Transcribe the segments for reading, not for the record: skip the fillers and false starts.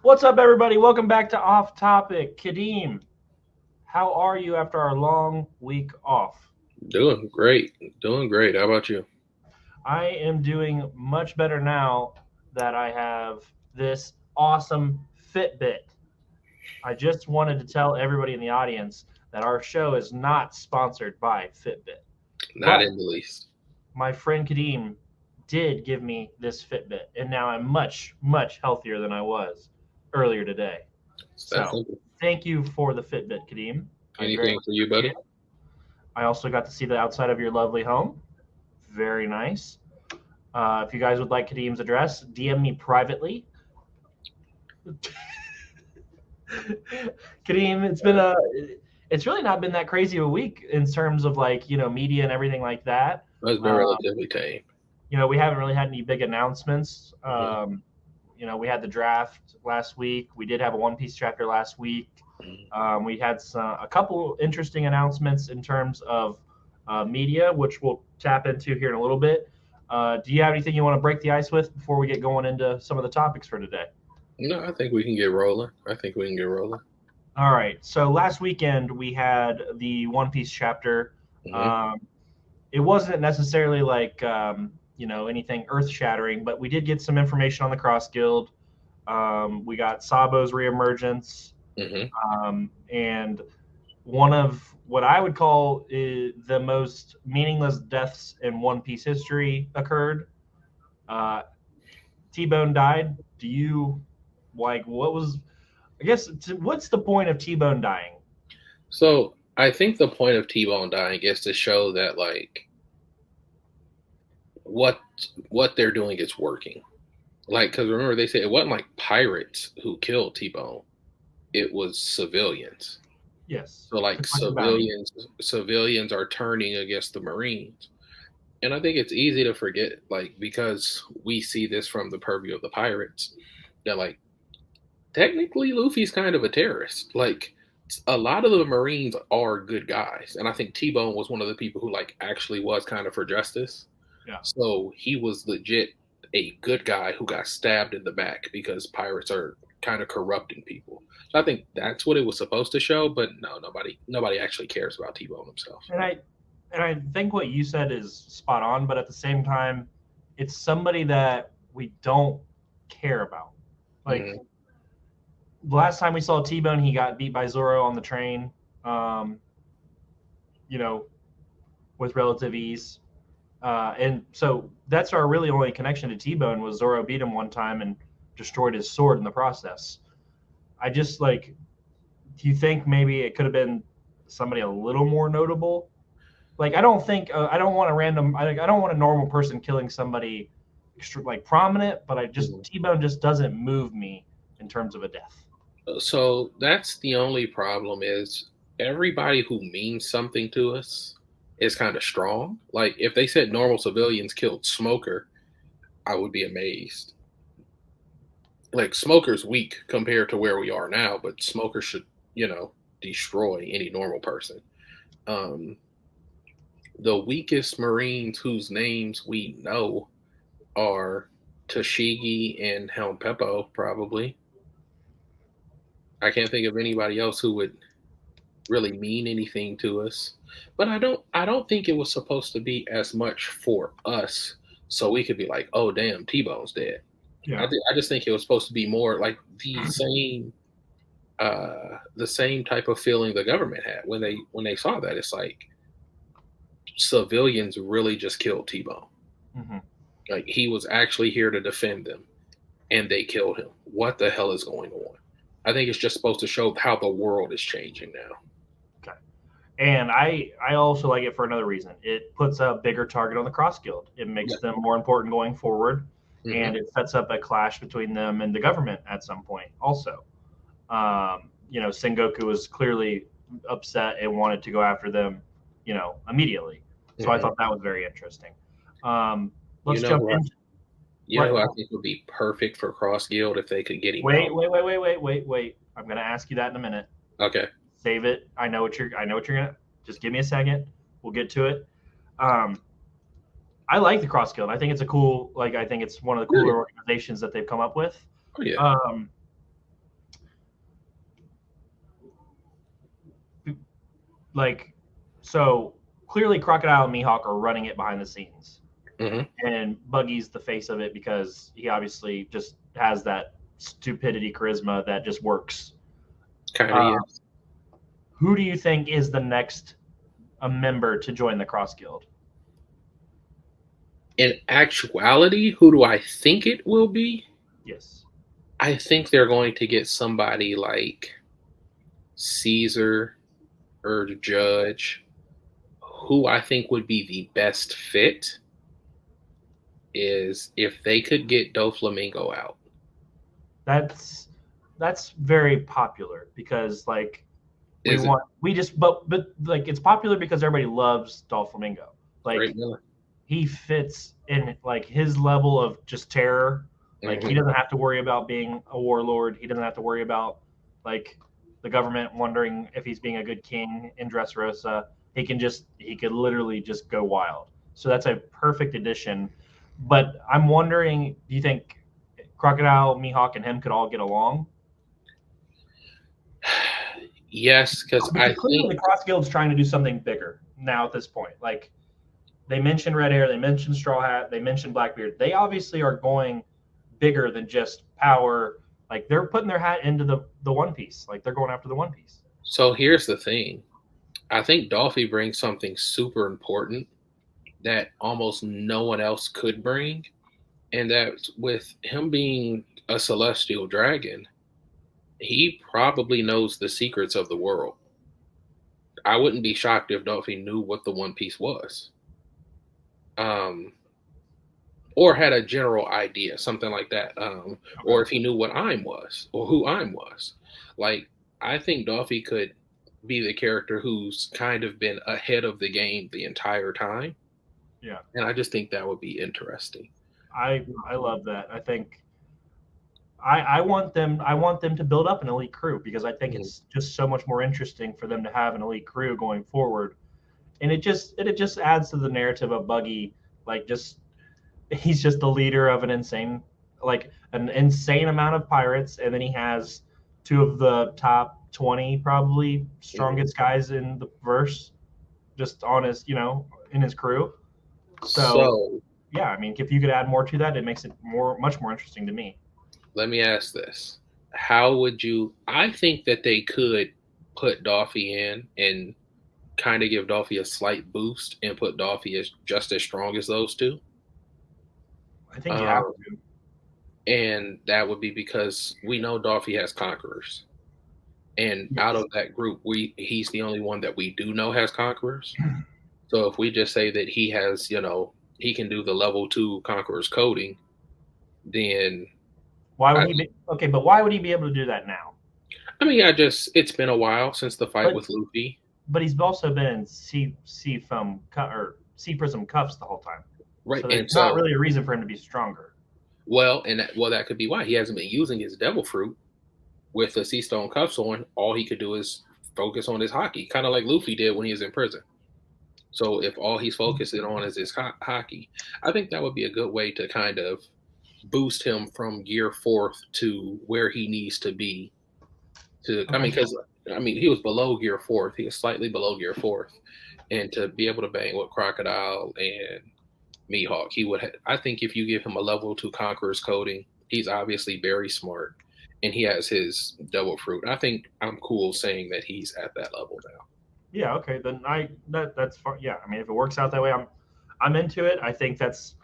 What's up, everybody? Welcome back to Off Topic. Kadeem, how are you after our long week off? Doing great. Doing great. How about you? I am doing much better now that I have this awesome Fitbit. I just wanted to tell everybody in the audience that our show is not sponsored by Fitbit. Not But in the least. my friend Kadeem did give me this Fitbit, and now I'm much, much healthier than I was earlier today. It's that So simple. thank you for the Fitbit, Kadeem. I very Anything much for you, appreciate buddy? it. I also got to see the outside of your lovely home. Very nice. If you guys would like Kadeem's address, DM me privately. Kadeem, it's really not been that crazy of a week in terms of like media and everything like that. It's been Um, relatively tame. we haven't really had any big announcements. Hmm. We had the draft last week. We did have a One Piece chapter last week. We had a couple interesting announcements in terms of media, which we'll tap into here in a little bit. Do you have anything you want to break the ice with before we get going into some of the topics for today? No, I think we can get rolling. I think we can get rolling. All right. So last weekend we had the One Piece chapter. Hmm. Um, it wasn't necessarily like anything earth shattering, but we did get some information on the Cross Guild. We got Sabo's reemergence, Hmm. and one of what I would call the most meaningless deaths in One Piece history occurred. Uh, T Bone died. Do you like what was? I guess what's the point of T Bone dying? So I think the point of T-Bone dying is to show that what what they're doing is working. Like, because remember they said it wasn't like pirates who killed T-Bone; it was civilians. Yes, So the like collective bounty. civilians are turning against the Marines. And I think it's easy to forget, like, because we see this from the purview of the pirates, that, like, technically Luffy's kind of a terrorist. Like, a lot of the Marines are good guys. And I think T Bone was one of the people who, like, actually was kind of for justice. Yeah, So he was legit a good guy who got stabbed in the back because pirates are kind of corrupting people. So I think that's what it was supposed to show, but no, nobody actually cares about T Bone himself. and I think what you said is spot on, but at the same time, it's somebody that we don't care about. Like Hmm. the last time we saw T Bone, he got beat by Zoro on the train. Um, you know, with relative ease. And so that's our really only connection to T Bone was Zoro beat him one time and destroyed his sword in the process. I just like, do you think maybe it could have been somebody a little more notable? Like, I don't think I don't want a random. I don't want a normal person killing somebody like prominent, but I just Hmm. T Bone just doesn't move me in terms of a death. So that's the only problem is everybody who means something to us is kind of strong. Like if they said normal civilians killed Smoker, I would be amazed. Like Smoker's weak compared to where we are now, but Smoker should, you know, destroy any normal person. Um, the weakest Marines whose names we know are Tashigi and Helm Peppo, probably. I can't think of anybody else who would really mean anything to us. But I don't think it was supposed to be as much for us so we could be like, oh damn, T Bone's dead. Yeah. I just think it was supposed to be more like the same type of feeling the government had when they saw that. It's like civilians really just killed T Bone. Mm-hmm. Like he was actually here to defend them and they killed him. What the hell is going on? I think it's just supposed to show how the world is changing now. Okay. And I also like it for another reason. It puts a bigger target on the Cross Guild. It Yeah. makes them more important going forward, Hmm. and it sets up a clash between them and the government at some point. Also, Sengoku was clearly upset and wanted to go after them, immediately. So I Hmm. thought that was very interesting. Um, You let's know jump who I, into. you know Let, who I think would be perfect for Cross Guild if they could get him wait, out. wait, wait, wait, wait, wait, wait. I'm going to ask you that in a minute. Okay. Save it. I know what you're gonna. Just give me a second. We'll get to it. Um, I like the Cross Guild. I think it's a cool. Like I think it's one of the Yeah. cooler organizations that they've come up with. Oh yeah. Um, like, so clearly Crocodile and Mihawk are running it behind the scenes, Hmm. and Buggy's the face of it because he obviously just has that stupidity charisma that just works. Kind of, Uh, yeah. who do you think is the next a member to join the Cross Guild? In actuality, who do I think it will be? Yes. I think they're going to get somebody like Caesar or Judge. Who I think would be the best fit is if they could get Doflamingo out. That's that's very popular because like Is it we just but like it's popular because everybody loves Doflamingo. right, Like Miller? he fits in like his level of just terror. Like he Hmm. doesn't have to worry about being a warlord. He doesn't have to worry about like the government wondering if he's being a good king in Dressrosa. He could literally just go wild. So that's a perfect addition. But I'm wondering, do you think Crocodile, Mihawk, and him could all get along? Yes, because I Because clearly think the Cross Guild's trying to do something bigger now at this point. Like they mentioned Red Hair, they mentioned Straw Hat, they mentioned Blackbeard. They obviously are going bigger than just power. Like they're putting their hat into the One Piece. Like they're going after the One Piece. so. Here's the thing. I think Dolphy brings something super important that almost no one else could bring, and that with him being a celestial dragon, he probably knows the secrets of the world. I wouldn't be shocked if Dolphy knew what the One Piece was, um, or had a general idea, something like that, or Okay. if he knew what I'm was or who I'm was. Like I think Dolphy could be the character who's kind of been ahead of the game the entire time, Yeah. and I just think that would be interesting. I love that. I think I want them to build up an elite crew because I think Mhm. it's just so much more interesting for them to have an elite crew going forward. And it just adds to the narrative of Buggy, like just he's just the leader of an insane amount of pirates, and then he has two of the top 20 probably Mhm. strongest guys in the verse just on his in his crew. So So yeah, I mean if you could add more to that, it makes it much more interesting to me. let me ask this: how would you? I think that they could put Dolphy in and kind of give Dolphy a slight boost and put Dolphy as just as strong as those two. I think you have Um, to. and that would be because we know Dolphy has conquerors, and out Yes. of that group, we he's the only one that we do know has conquerors. So if we just say that he has, he can do the level 2 conquerors coding, then Why would I, he be okay? But why would he be able to do that now? I mean, it's been a while since the fight But with Luffy, but he's also been in Sea Prism cuffs the whole time, right? so there's And not so, really a reason for him to be stronger. that could be why he hasn't been using his devil fruit with the sea stone cuffs on. All he could do is focus on his hockey, kind of like Luffy did when he was in prison. So if all he's focusing on is his hockey, I think that would be a good way to kind of boost him from gear fourth to where he needs to be. I Okay. mean, because he was below gear fourth. He was slightly below gear fourth, and to be able to bang with Crocodile and Mihawk, he would. I think if you give him a level 2 Conqueror's coding, he's obviously very smart, and he has his double fruit. I think I'm cool saying that he's at that level now. Yeah. Okay. Then that's fine. Yeah. I mean, if it works out that way, I'm into it. I think that's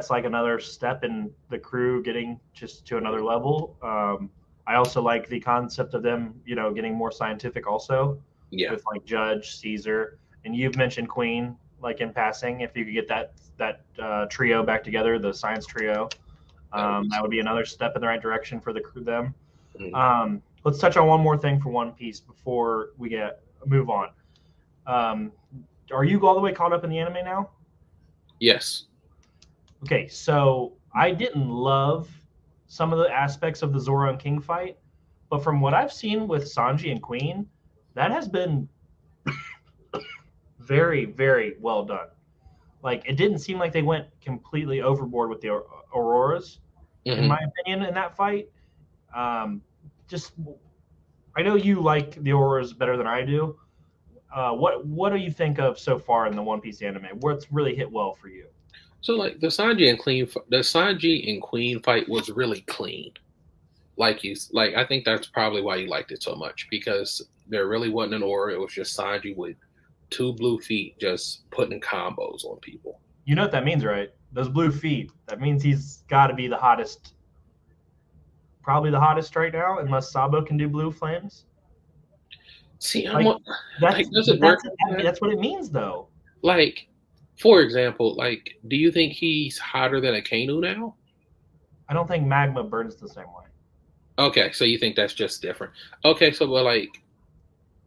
like another step in the crew getting just to another level. I also like the concept of them, getting more scientific also Yeah, with like Judge, Caesar, and you've mentioned Queen, like in passing. If you could get that trio back together, the science trio, that would be that would be sweet. another step in the right direction for the crew. Them. Mhm. Let's touch on one more thing for One Piece before we get move on. Um, are you all the way caught up in the anime now? Yes. Okay, so I didn't love some of the aspects of the Zoro and King fight, but from what I've seen with Sanji and Queen, that has been very, very well done. Like it didn't seem like they went completely overboard with the Auroras, in Hmm. my opinion, in that fight. Um, just I know you like the Auroras better than I do. What do you think of so far in the One Piece anime? What's really hit well for you? So like the Sanji and Queen fight was really clean. Like I think that's probably why you liked it so much because there really wasn't an aura. It was just Sanji with two blue feet just putting combos on people. You know what that means, right? Those blue feet. That means he's got to be the hottest, probably the hottest right now, unless Sabo can do blue flames. See, Like like that's, does but it work like that? that's what it means, though. Like, for example, like, do you think he's hotter than a Kanu now? I don't think magma burns the same way. Okay, so you think that's just different. Okay, so but like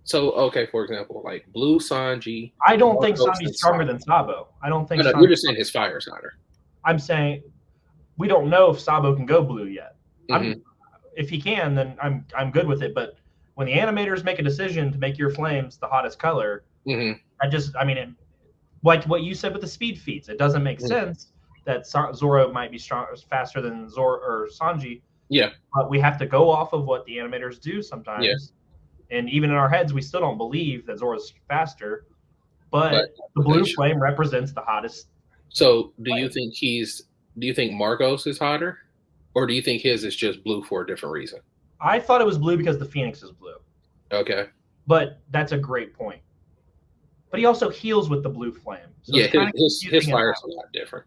so okay, for example, like Blue Sanji, I don't think Marcos Sanji's and stronger Sabo. than Sabo. I don't think No, you're Sanji. just saying his fire's hotter. I'm saying we don't know if Sabo can go blue yet. Hmm. If he can, then I'm good with it. But when the animators make a decision to make your flames the hottest color, Hmm. I mean, like what you said with the speed feats, it doesn't make Hmm. sense that Zoro might be faster than Zoro or Sanji, Yeah, but we have to go off of what the animators do yeah, sometimes. And even in our heads, we still don't believe that Zoro's faster, but but the they blue should. flame represents the hottest So, flame. do you think Marcos is hotter, or do you think his is just blue for a different reason? I thought it was blue because the Phoenix is blue, Okay, but that's a great point. But he also heals with the blue flame, so yeah, it's kind of his confusing in fire that. is a lot different.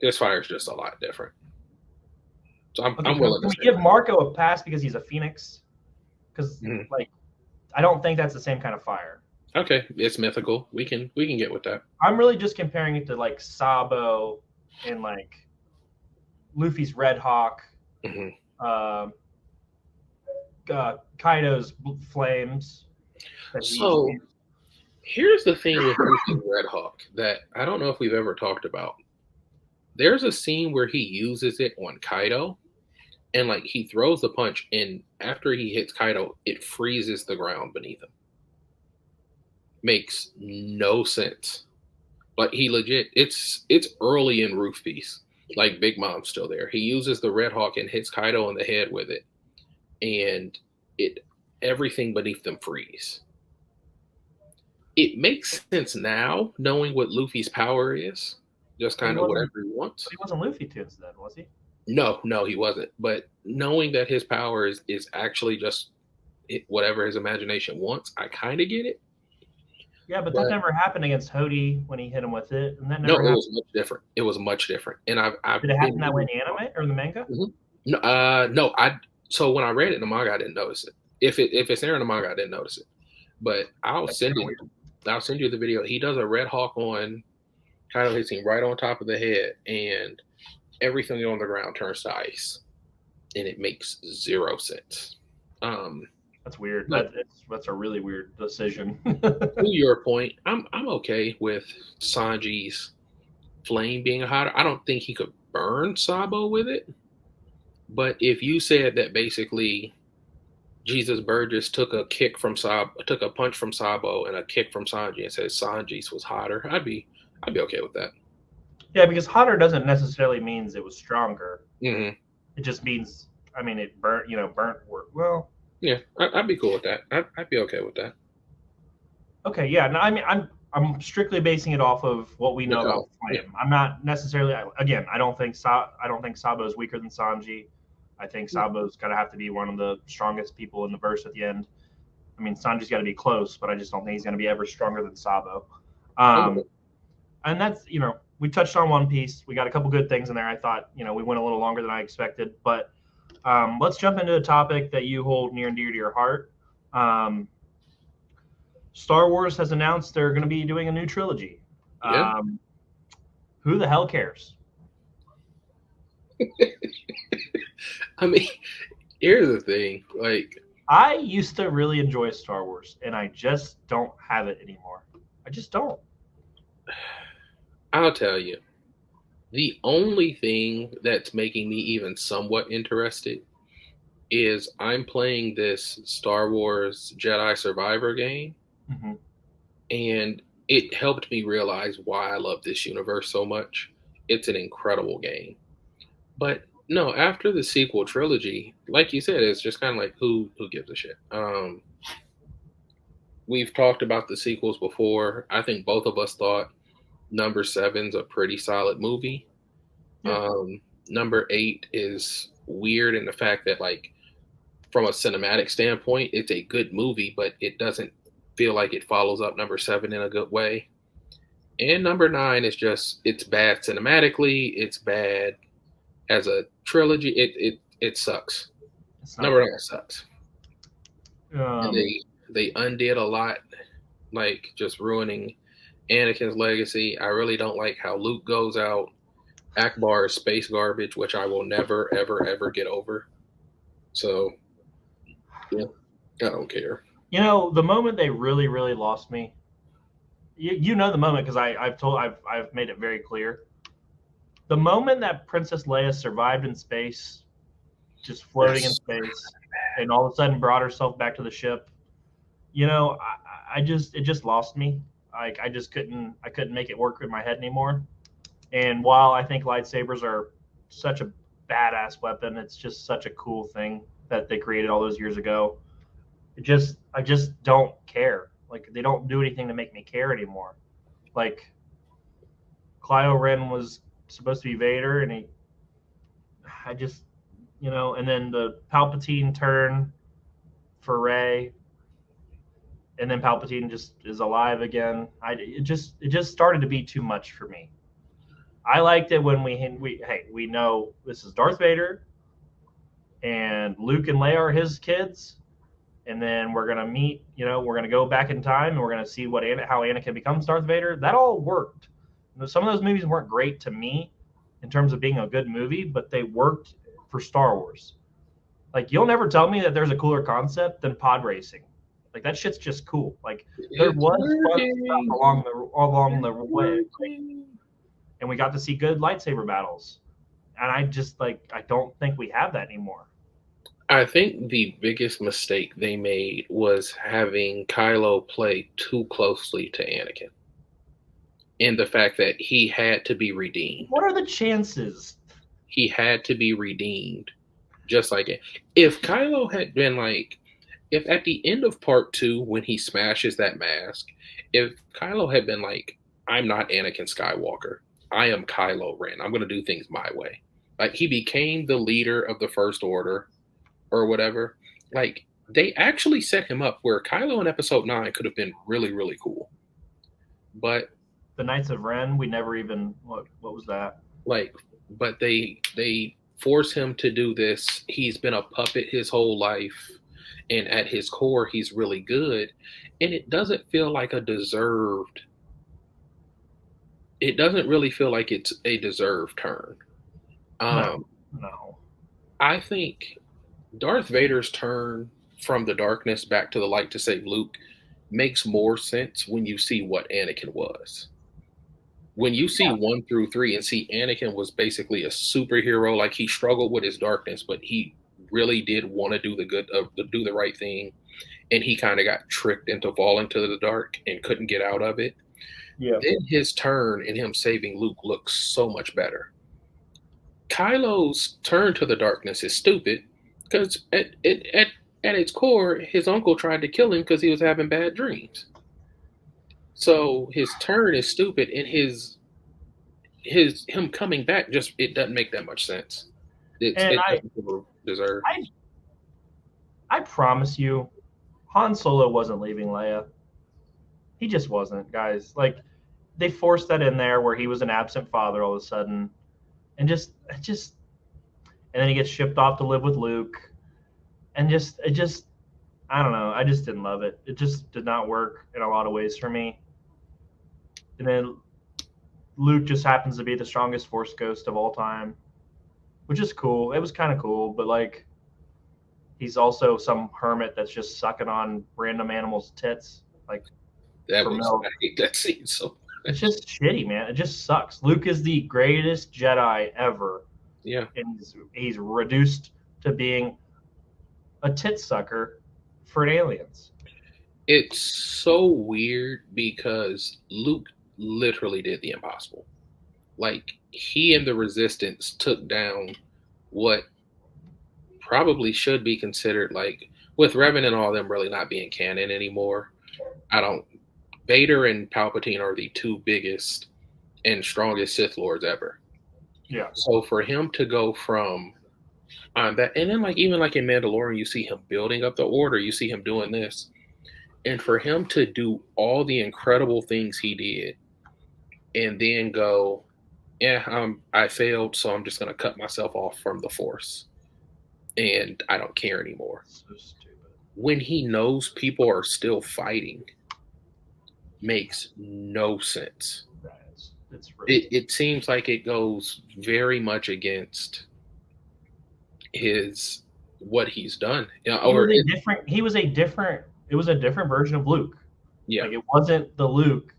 His fire is just a lot different. So Okay, I'm can willing to we say give that. Marco a pass because he's a Phoenix? Because Mhm. like I don't think that's the same kind of fire. Okay, it's mythical. We can get with that. I'm really just comparing it to like Sabo and like Luffy's Red Hawk, Hmm. uh, Kaido's flames that he So here's the thing with Luffy Red Hawk that I don't know if we've ever talked about. There's a scene where he uses it on Kaido, and like he throws the punch, and after he hits Kaido, it freezes the ground beneath him. Makes no sense. Like he legit, it's early in Roof Piece. Like Big Mom's still there. He uses the Red Hawk and hits Kaido in the head with it, and it everything beneath them freeze. It makes sense now, knowing what Luffy's power is. Just but he kind of wasn't whatever he but wants. he wasn't Luffy tunes then, was he? No, no, he wasn't. But knowing that his power is actually just whatever his imagination wants, I kind of get it. Yeah, but that But never happened against Hody when he hit him with it, and that no, never it happened. was much different. It was much different, and I've Did it been happen that way meaning in the to talk anime or in the manga? about. Mhm. No, no, I so when I read it in the manga, I didn't notice it. If it's there in the manga, I didn't notice it. But That's kind of weird. I'll send you the video. He does a Red Hawk on Kaido, hits him right on top of the head, and everything on the ground turns to ice, and it makes zero sense. Um, That's weird. but That's a really weird decision. to your point, I'm okay with Sanji's flame being hotter. I don't think he could burn Sabo with it, but if you said that basically Jesus Burgess took a punch from Sabo and a kick from Sanji and said Sanji's was hotter, I'd be okay with that. Yeah, because hotter doesn't necessarily means it was stronger. Hmm. It just means, I mean, it burnt, burnt work. Well, Yeah, I'd be cool with that. I'd be okay with that. okay, yeah. No, I mean, I'm strictly basing it off of what we know about No, yeah, Flame. I'm not necessarily. Again, I don't think Sabo is weaker than Sanji. I think Sabo's got to have to be one of the strongest people in the verse at the end. I mean, Sanji's got to be close, but I just don't think he's going to be ever stronger than Sabo. I'm good. Um, and that's we touched on One Piece. We got a couple good things in there. I thought we went a little longer than I expected, but let's jump into a topic that you hold near and dear to your heart. Um, Star Wars has announced they're going to be doing a new trilogy. Yeah. Who the hell cares? I mean, here's the thing. Like, I used to really enjoy Star Wars, and I just don't have it anymore. I just don't. I'll tell you, the only thing that's making me even somewhat interested is I'm playing this Star Wars Jedi Survivor game, Mm-hmm. and it helped me realize why I love this universe so much. It's an incredible game. But no, after the sequel trilogy, like you said, it's just kind of like who gives a shit. we've talked about the sequels before. I think both of us thought number seven's a pretty solid movie. Yeah, Number eight is weird in the fact that, like, from a cinematic standpoint, it's a good movie, but it doesn't feel like it follows up number seven in a good way. And number nine is just it's bad cinematically. It's bad as a trilogy. It sucks. it's not Number good. nine sucks, and Um, they undid a lot, like just ruining Anakin's legacy. I really don't like how Luke goes out. Akbar is space garbage, which I will never, ever, ever get over. So yeah, I don't care. the moment they really, really lost me, you know the moment because I've made it very clear. The moment that Princess Leia survived in space, just floating in That's space, and all of a sudden brought herself back to the ship, I just it just lost me. Like I couldn't make it work in my head anymore. And while I think lightsabers are such a badass weapon, it's just such a cool thing that they created all those years ago. I just don't care. Like they don't do anything to make me care anymore. Like Kylo Ren was supposed to be Vader, and I just, and then the Palpatine turn for Rey, and then Palpatine just is alive again. It just started to be too much for me. I liked it when we know this is Darth Vader, and Luke and Leia are his kids, and then we're gonna meet. We're gonna go back in time, and we're gonna see how Anakin becomes Darth Vader. That all worked. Some of those movies weren't great to me in terms of being a good movie, but they worked for Star Wars. Like you'll never tell me that there's a cooler concept than pod racing. Like that shit's just cool. Like there it's was fun stuff working. along the It's way, like, working. and we got to see good lightsaber battles. And I just I don't think we have that anymore. I think the biggest mistake they made was having Kylo play too closely to Anakin, and the fact that he had to be redeemed. What are the chances? He had to be redeemed, just like it. If Kylo had been like, if at the end of part two, when he smashes that mask, if Kylo had been like, I'm not Anakin Skywalker, I am Kylo Ren, I'm going to do things my way. Like, he became the leader of the First Order or whatever. Like, they actually set him up where Kylo in episode 9 could have been really, really cool. But The Knights of Ren, we never even what was that? like but they force him to do this. He's been a puppet his whole life, and at his core he's really good, and it doesn't really feel like it's a deserved turn. No, um no. I think Darth Vader's turn from the darkness back to the light to save Luke makes more sense when you see what Anakin was. When you see Yeah. 1 through 3 and see Anakin was basically a superhero, like he struggled with his darkness, but he really did want to do do the right thing, and he kind of got tricked into falling to the dark and couldn't get out of it. Yeah. Then his turn and him saving Luke looks so much better. Kylo's turn to the darkness is stupid because at its core, his uncle tried to kill him because he was having bad dreams. So his turn is stupid, and his him coming back just it doesn't make that much sense. And It doesn't deserve. I I promise you, Han Solo wasn't leaving Leia. He just wasn't, guys. Like they forced that in there where he was an absent father all of a sudden, and and then he gets shipped off to live with Luke, and I don't know. I just didn't love it. It just did not work in a lot of ways for me. And then Luke just happens to be the strongest Force ghost of all time, which is cool. It was kind of cool, but like he's also some hermit that's just sucking on random animals' tits, like for milk. I hate that scene so It's much. just shitty, man. It just sucks. Luke is the greatest Jedi ever, Yeah, and he's reduced to being a tit sucker for aliens. it's so weird because Luke literally did the impossible. Like, he and the Resistance took down what probably should be considered, like, with Revan and all them really not being canon anymore. I don't. Vader and Palpatine are the two biggest and strongest Sith Lords ever. Yeah. So for him to go from that, and then like even like in Mandalorian, you see him building up the Order. You see him doing this, and for him to do all the incredible things he did, and then go, yeah, I failed, so I'm just gonna cut myself off from the Force, and I don't care anymore. So stupid. When he knows people are still fighting, makes no sense. It's really It seems like it goes very much against his what he's done. he was a different it was a different version of Luke. Yeah. Like it wasn't the Luke.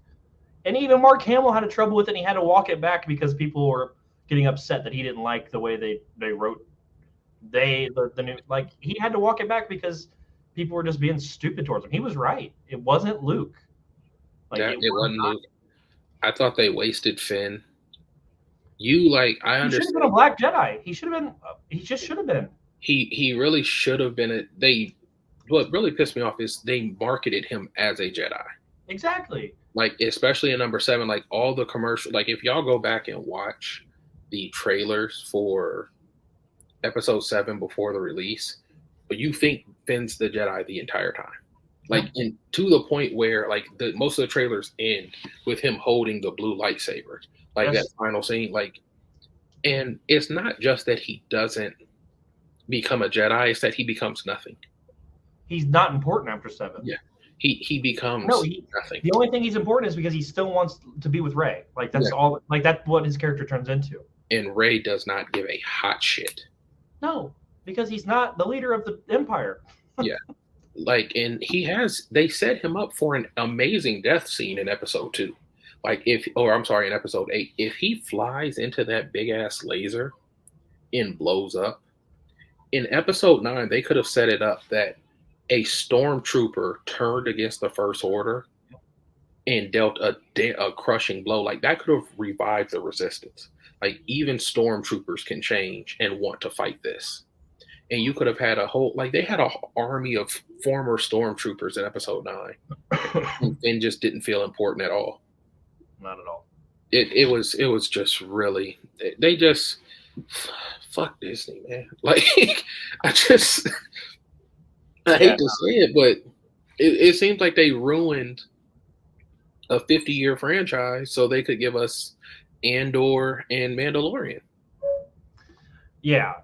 And even Mark Hamill had a trouble with it, and he had to walk it back because people were getting upset that he didn't like the way they wrote the new, like he had to walk it back because people were just being stupid towards him. He was right. It wasn't Luke. Like Yeah, it it was wasn't not. Luke. I thought they wasted Finn. You like I He should have understand. been a Black Jedi. He should have been. He just should have been. He really should have been. They what really pissed me off is they marketed him as a Jedi. Exactly. Like especially in number 7, like all the commercial. Like if y'all go back and watch the trailers for Episode 7 before the release, but you think Finn's the Jedi the entire time. Like and to the point where like most of the trailers end with him holding the blue lightsaber, like Yes. that final scene. Like, and it's not just that he doesn't become a Jedi; it's that he becomes nothing. He's not important after 7. Yeah, he becomes nothing. The only thing he's important is because he still wants to be with Rey. Like that's all. Like that's what his character turns into. And Rey does not give a hot shit. No, because he's not the leader of the Empire. Yeah. Like, and they set him up for an amazing death scene in Episode 2. Like, in Episode 8, if he flies into that big ass laser and blows up, in Episode 9, they could have set it up that a stormtrooper turned against the First Order and dealt a crushing blow. Like, that could have revived the Resistance. Like, even stormtroopers can change and want to fight this. And you could have had they had an army of former stormtroopers in Episode 9 and just didn't feel important at all. Not at all. It was just really, they just, fuck Disney, man. Like, I hate to say it, but it seems like they ruined a 50-year franchise so they could give us Andor and Mandalorian. Yeah.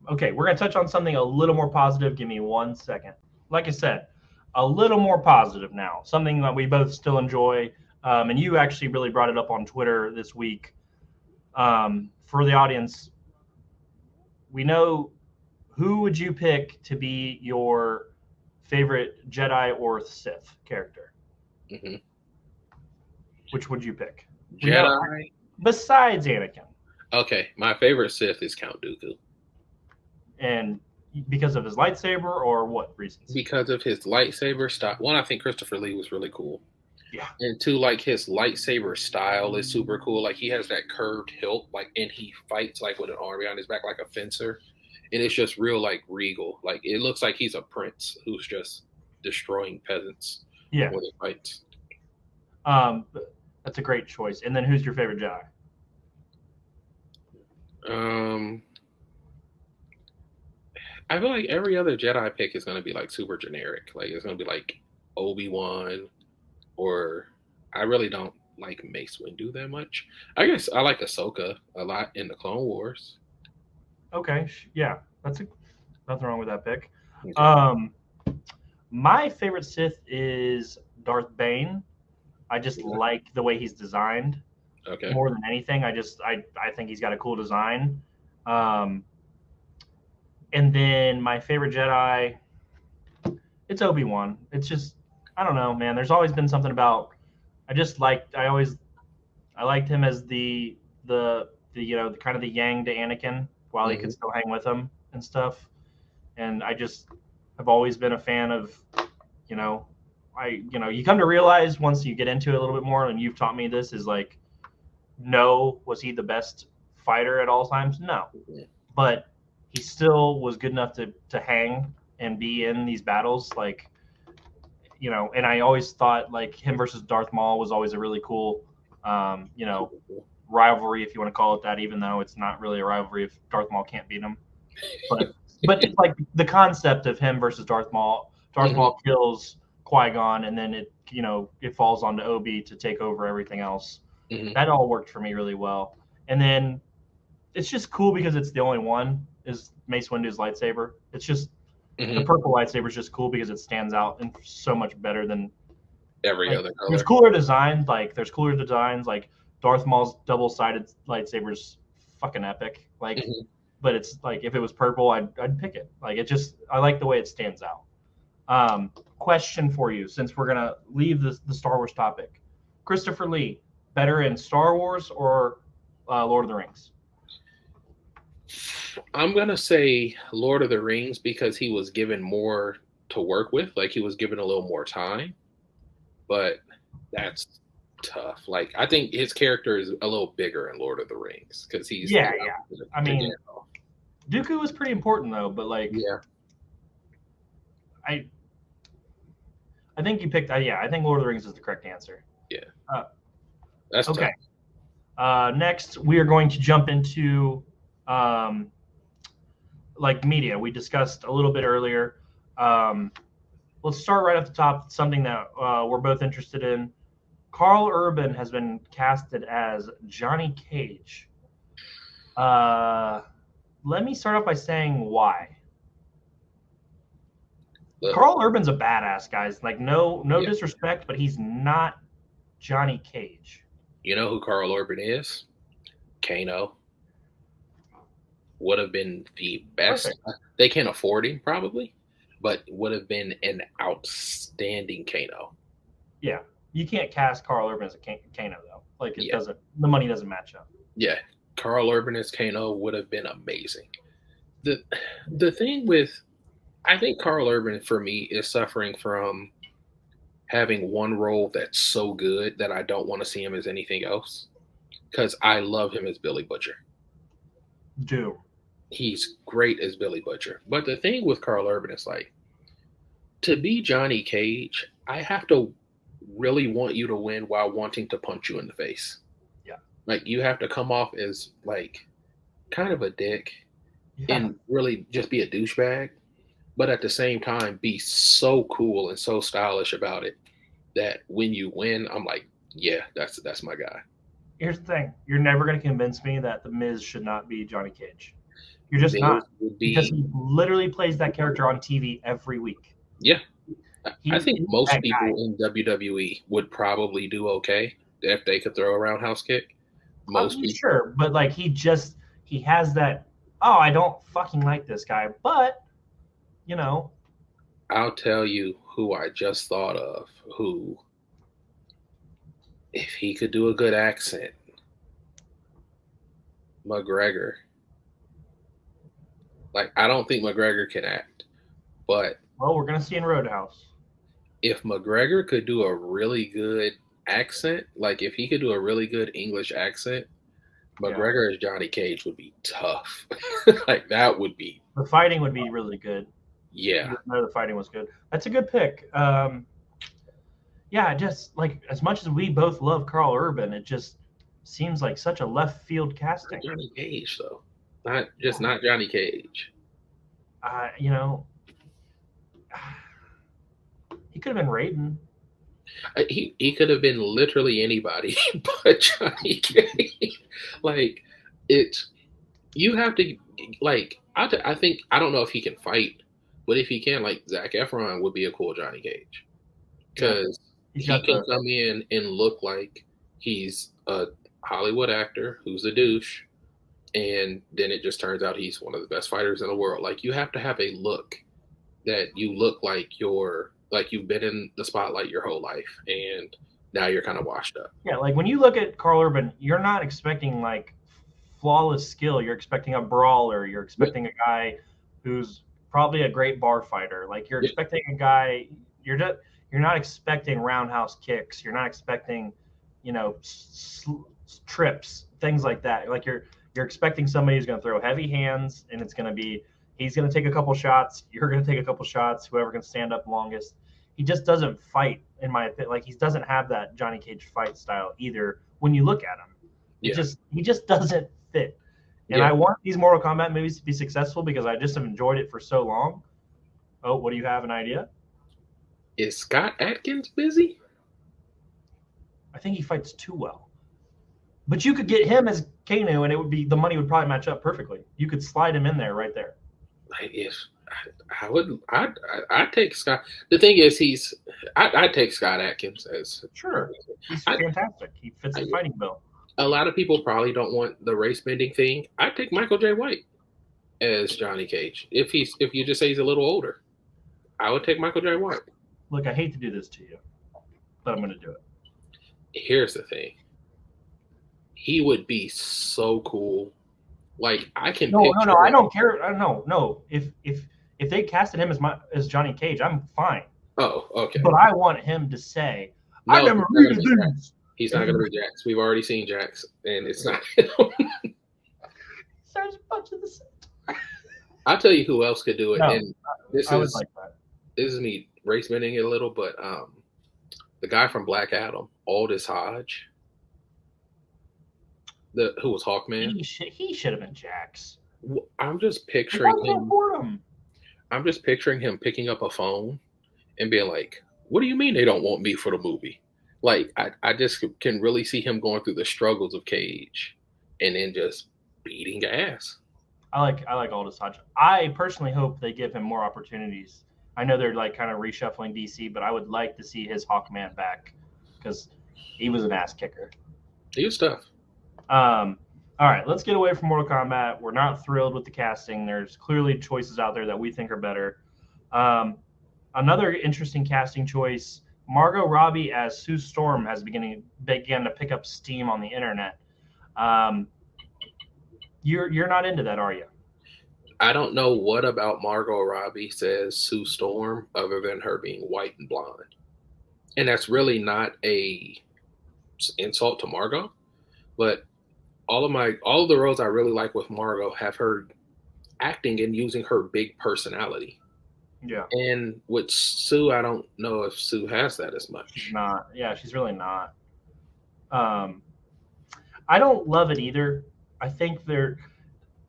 Okay, we're going to touch on something a little more positive. Give me 1 second. Like I said, a little more positive now. Something that we both still enjoy. And you actually really brought it up on Twitter this week. For the audience, we know, who would you pick to be your favorite Jedi or Sith character? Mm-hmm. Which would you pick? Jedi? Besides Anakin. Okay, my favorite Sith is Count Dooku. And because of his lightsaber, or what reasons? Because of his lightsaber style. One, I think Christopher Lee was really cool. Yeah. And two, like his lightsaber style is super cool. Like he has that curved hilt, like, and he fights like with an arm behind his back, like a fencer. And it's just real, like regal. Like it looks like he's a prince who's just destroying peasants. Yeah. When he fights. That's a great choice. And then who's your favorite Jedi? I feel like every other Jedi pick is going to be like super generic. Like it's going to be like Obi-Wan, or I really don't like Mace Windu that much. I guess I like Ahsoka a lot in the Clone Wars. Okay, yeah, nothing wrong with that pick. Okay. My favorite Sith is Darth Bane. I just like the way he's designed. Okay. More than anything, I think he's got a cool design. And then my favorite Jedi, it's Obi-Wan. It's just, I don't know, man. There's always been something about, I liked him as the kind of the yang to Anakin while he could still hang with him and stuff. And I just have always been a fan of, you come to realize once you get into it a little bit more, and you've taught me this, is like, no, was he the best fighter at all times? No. But he still was good enough to hang and be in these battles. Like, and I always thought like him versus Darth Maul was always a really cool, rivalry, if you want to call it that, even though it's not really a rivalry if Darth Maul can't beat him. But it's like the concept of him versus Darth Maul. Darth Maul kills Qui-Gon, and then it falls onto Obi to take over everything else. That all worked for me really well. And then it's just cool because it's the only one is Mace Windu's lightsaber. It's just the purple lightsaber is just cool because it stands out and so much better than every other color. There's cooler designs. Like Darth Maul's double-sided lightsaber's fucking epic. Like, but it's like if it was purple, I'd pick it. Like I like the way it stands out. Question for you, since we're gonna leave the Star Wars topic, Christopher Lee, better in Star Wars or Lord of the Rings? I'm gonna say Lord of the Rings because he was given more to work with. Like he was given a little more time, but that's tough. Like I think his character is a little bigger in Lord of the Rings because he's I mean, Dooku was pretty important though, but like I think you picked. I think Lord of the Rings is the correct answer. Yeah, that's okay. Next, we are going to jump into like media. We discussed a little bit earlier. Let's start right off the top. Something that we're both interested in. Carl Urban has been casted as Johnny Cage. Let me start off by saying why. Carl Urban's a badass, guys. Like no disrespect, but he's not Johnny Cage. You know who Carl Urban is? Kano. Would have been the best. Perfect. They can't afford him probably, but would have been an outstanding Kano. Yeah, you can't cast Carl Urban as a Kano though. Like it doesn't. The money doesn't match up. Yeah, Carl Urban as Kano would have been amazing. The thing with, I think Carl Urban for me is suffering from having one role that's so good that I don't want to see him as anything else. Because I love him as Billy Butcher. He's great as Billy Butcher. But the thing with Carl Urban is like, to be Johnny Cage, I have to really want you to win while wanting to punch you in the face. Yeah. Like you have to come off as like kind of a dick and really just be a douchebag. But at the same time, be so cool and so stylish about it that when you win, I'm like, yeah, that's my guy. Here's the thing. You're never going to convince me that The Miz should not be Johnny Cage. You're just not. Because he literally plays that character on TV every week. Yeah. I think most people in WWE would probably do okay if they could throw a roundhouse kick. Most people. Sure, but like he has that, I don't fucking like this guy, but, I'll tell you who I just thought of, who, if he could do a good accent, McGregor. Like, I don't think McGregor can act, but... Well, we're going to see in Roadhouse. If McGregor could do a really good accent, like if he could do a really good English accent, McGregor as Johnny Cage would be tough. Like, that would be... The fighting would be really good. Yeah. No, the fighting was good. That's a good pick. Just like as much as we both love Carl Urban, it just seems like such a left field casting. Not Johnny Cage, though. Not Johnny Cage. He could have been Raiden. He could have been literally anybody but Johnny Cage. Like, you have to, like, I think, I don't know if he can fight, but if he can, like, Zac Efron would be a cool Johnny Cage. Because he can come in and look like he's a Hollywood actor who's a douche, and then it just turns out he's one of the best fighters in the world. Like, you have to have a look that you look like you've been in the spotlight your whole life, and now you're kind of washed up. Yeah, like when you look at Carl Urban, you're not expecting like flawless skill. You're expecting a brawler. You're expecting a guy who's probably a great bar fighter. Like you're expecting a guy. You're not expecting roundhouse kicks. You're not expecting, trips, things like that. Like you're expecting somebody who's going to throw heavy hands, and it's going to be he's going to take a couple shots. You're going to take a couple shots. Whoever can stand up longest. he just doesn't fight in my opinion. Like he doesn't have that Johnny Cage fight style either. When you look at him, Yeah. he just doesn't fit. And Yeah. I want these Mortal Kombat movies to be successful because I just have enjoyed it for so long. Oh, what do you have an idea? Is Scott Atkins busy? I think he fights too well. But you could get him as Kano, and it would be the money would probably match up perfectly. You could slide him in there right there. Like if I'd take Scott. The thing is, I'd take Scott Atkins as Sure, he's I, fantastic. He fits the fighting bill. a lot of people probably don't want the race bending thing. I'd take Michael J. White as Johnny Cage if you just say he's a little older. I would take Michael J. White. Look, I hate to do this to you, but I'm going to do it. Here's the thing. He would be so cool. Like I can. No. I don't care. No. If they casted him as Johnny Cage, I'm fine. Oh, okay. But I want him to say, No, "I never read these." He's not going to be Jax. We've already seen Jax, and it's not him. Starts punching the set. I'll tell you who else could do it. No, and I would like that. This is me race bending it a little, but the guy from Black Adam, Aldous Hodge, who was Hawkman. He should have been Jax. I'm just picturing him. I'm just picturing him picking up a phone and being like, "What do you mean they don't want me for the movie?" Like I just can really see him going through the struggles of Cage, and then just beating ass. I like Aldous Hodge. I personally hope they give him more opportunities. I know they're like kind of reshuffling DC, but I would like to see his Hawkman back because he was an ass kicker. He was tough. All right, let's get away from Mortal Kombat. We're not thrilled with the casting. There's clearly choices out there that we think are better. Another interesting casting choice, Margot Robbie as Sue Storm has began to pick up steam on the internet. You're not into that, are you? I don't know what about Margot Robbie says Sue Storm other than her being white and blonde. And that's really not a insult to Margot, but all of the roles I really like with Margot have her acting and using her big personality. Yeah. And with Sue, I don't know if Sue has that as much. She's not. Yeah, she's really not. I don't love it either. I think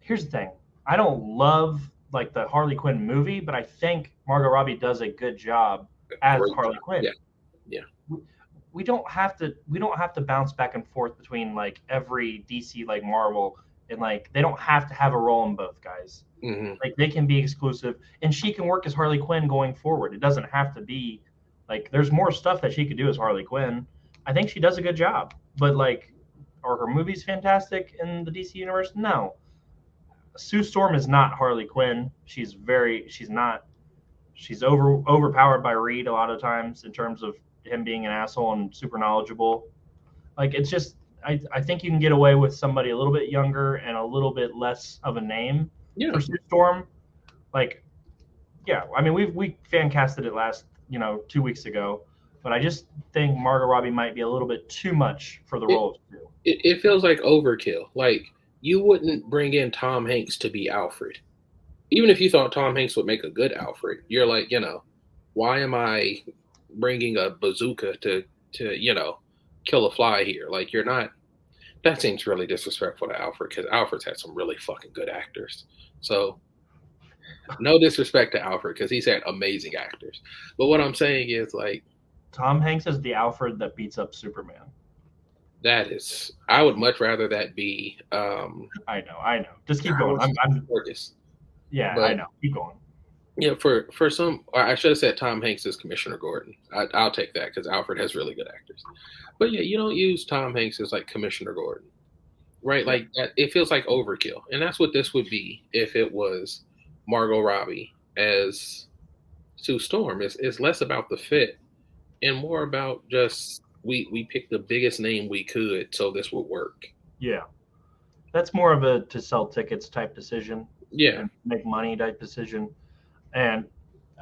here's the thing. I don't love like the Harley Quinn movie, but I think Margot Robbie does a good job as Harley Quinn. Yeah. We don't have to bounce back and forth between like every DC like Marvel, and like they don't have to have a role in both, guys. Mm-hmm. Like they can be exclusive, and she can work as Harley Quinn going forward. It doesn't have to be like there's more stuff that she could do as Harley Quinn. I think she does a good job, but like, are her movies fantastic in the DC universe? No. Sue Storm is not Harley Quinn. She's overpowered by Reed a lot of times in terms of him being an asshole and super knowledgeable. Like it's just I think you can get away with somebody a little bit younger and a little bit less of a name for Sue Storm. Like, yeah, I mean we fan casted it last 2 weeks ago, but I just think Margot Robbie might be a little bit too much for the role too. It feels like overkill. Like you wouldn't bring in Tom Hanks to be Alfred. Even if you thought Tom Hanks would make a good Alfred, you're like, why am I bringing a bazooka to kill a fly here? Like you're not. That seems really disrespectful to Alfred because Alfred's had some really fucking good actors. So no disrespect to Alfred because he's had amazing actors. But what I'm saying is like Tom Hanks is the Alfred that beats up Superman. I would much rather that be. I know. Just keep going. I'm Fergus. Yeah, but, I know. Keep going. Yeah, for some, I should have said Tom Hanks as Commissioner Gordon. I'll take that because Alfred has really good actors. But yeah, you don't use Tom Hanks as like Commissioner Gordon, right? Like that, it feels like overkill, and that's what this would be if it was Margot Robbie as Sue Storm. It's less about the fit and more about just we picked the biggest name we could, so this would work. Yeah, that's more of a to sell tickets type decision. Yeah, and make money type decision. And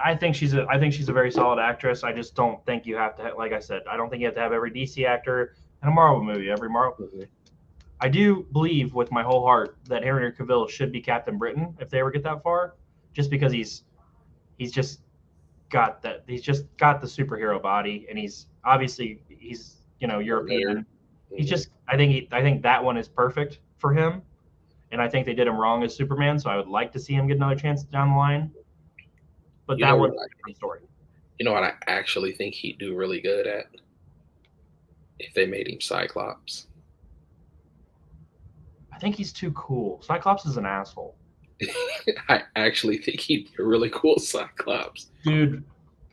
I think she's a very solid actress. I just don't think you have to, like I said, I don't think you have to have every DC actor in a Marvel movie. Every Marvel movie. I do believe with my whole heart that Henry Cavill should be Captain Britain if they ever get that far, just because he's got that. He's just got the superhero body, and he's European. He's Mhm. just I think that one is perfect for him, and I think they did him wrong as Superman. So I would like to see him get another chance down the line. But You that know one's what? a different story. You know what I actually think he'd do really good at if they made him Cyclops. I think he's too cool. Cyclops is an asshole, I actually think he'd be a really cool Cyclops. dude.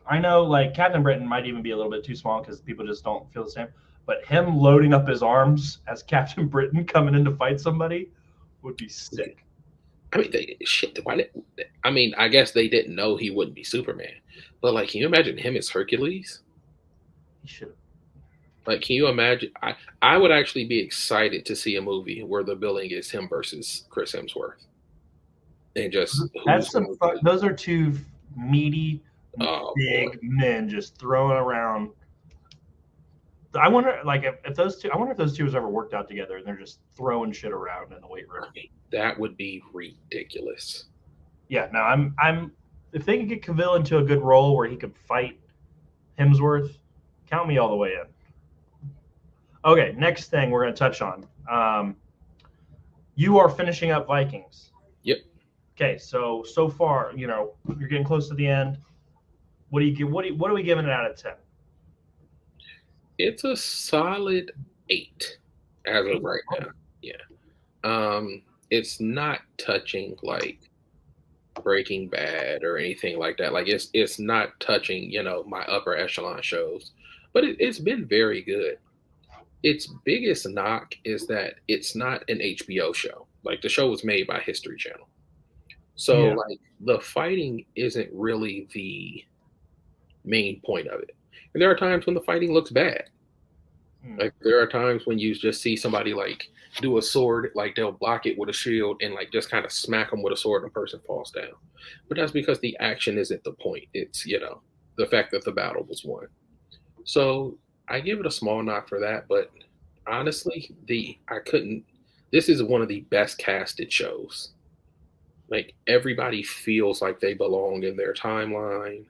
I know like Captain Britain might even be a little bit too small because people just don't feel the same. But him loading up his arms as Captain Britain coming in to fight somebody would be sick. I mean, they shit. Why did? I mean, I guess they didn't know he wouldn't be Superman. But like, can you imagine him as Hercules? He should. Like, can you imagine? I would actually be excited to see a movie where the billing is him versus Chris Hemsworth, and just who's That's some. going to be. Those are two meaty, Oh boy, big men just throwing around. I wonder, like, if those two. I wonder if those two has ever worked out together, and they're just throwing shit around in the weight room. I mean, that would be ridiculous. Yeah, no, I'm. If they could get Cavill into a good role where he could fight Hemsworth, count me all the way in. Okay, next thing we're going to touch on. You are finishing up Vikings. Yep, Okay, so far, you're getting close to the end. What do you give? What are we giving it out of 10? it's a solid 8 as of right now. Yeah, it's not touching like Breaking Bad or anything like that. Like it's not touching, my upper echelon shows, but it's been very good. Its biggest knock is that it's not an HBO show. Like the show was made by History Channel. So Yeah, like the fighting isn't really the main point of it. And there are times when the fighting looks bad. mm. Like there are times when you just see somebody like do a sword, like they'll block it with a shield and like just kind of smack them with a sword and the person falls down. But that's because the action isn't the point. It's, the fact that the battle was won. So I give it a small knock for that, but honestly, the I couldn't this is one of the best casted shows. Like everybody feels like they belong in their timeline.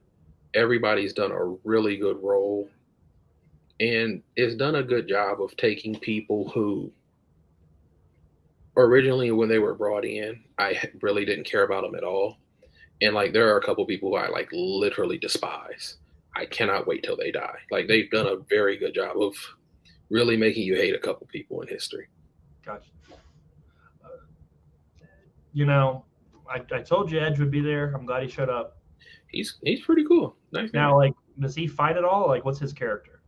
Everybody's done a really good role and it's done a good job of taking people who originally when they were brought in, I really didn't care about them at all. And like there are a couple people who I like literally despise. I cannot wait till they die. Like they've done a very good job of really making you hate a couple people in history. Gotcha. Uh, you know, I told you Edge would be there. I'm glad he showed up. He's pretty cool. Nice guy. Now, like, does he fight at all? Like, what's his character?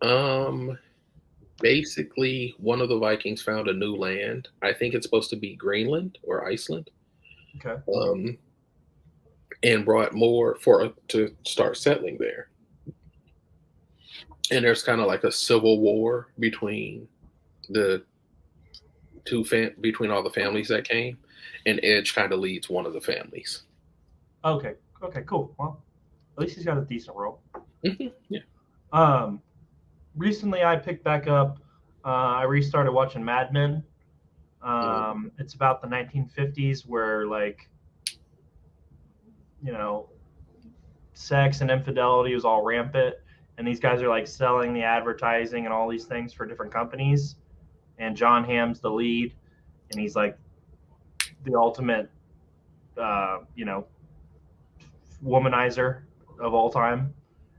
Um Basically one of the Vikings found a new land. I think it's supposed to be Greenland or Iceland. Okay. Um and brought more for to start settling there. And there's kind of like a civil war between the between all the families that came, and Edge kind of leads one of the families. Okay. Okay. Cool. Well, at least he's got a decent role. Yeah. Um, recently I picked back up. I restarted watching Mad Men. Mhm. It's about the 1950s where like you know sex and infidelity was all rampant, and these guys are like selling the advertising and all these things for different companies. And John Hamm's the lead, and he's like the ultimate, uh, you know, womanizer of all time.